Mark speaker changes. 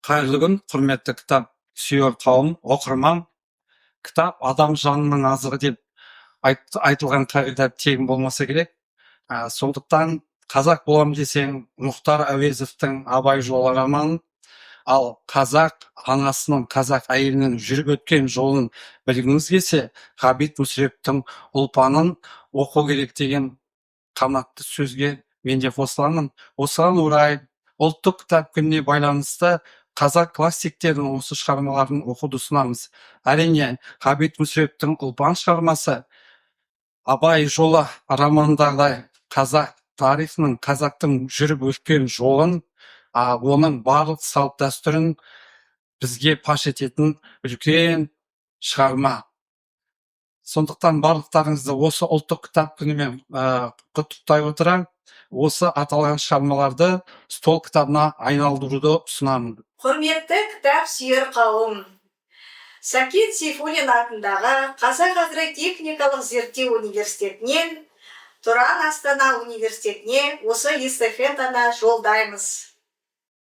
Speaker 1: Қайырлы күн, құрметті кітап сүйер қауым, оқырман. Кітап адам жанының азығы деп айтылған қағида тегін болмаса керек. Сондықтан қазақ болам десең, Мұхтар Әуезовтің Абай жолы романын, ал қазақ анасының, қазақ әйелінің жүріп өткен жолын білгіңіз келсе, Ғабит Мүсіреповтің Ұлпанын оқу керек деген қанатты сөзге мен де қосыламын. Осыған орай ұлттық кітап күніне байланысты қазақ классиктерінің осы шығармаларын оқуды ұсынамыз. Әрине, Ғабит Мүсіреповтің Ұлпан шығармасы Абай жолы романындағы қазақ тарихының, қазақтың жүріп өткен жолын, оның барлық салт дәстүрін бізге паш ететін үлкен шығарма. Сондықтан барлықтарыңызды осы ұлттық кітап күнімен құттықтай отыра, осы аталған шығармаларды стол кітабына айналдыруды ұсынамын.
Speaker 2: Құрметті кітап сүйер қауым, Сәкен Сейфуллин атындағы Қазақ агротехникалық зерттеу университетінен Тұран Астана университетіне осы эстафетаны жолдаймыз.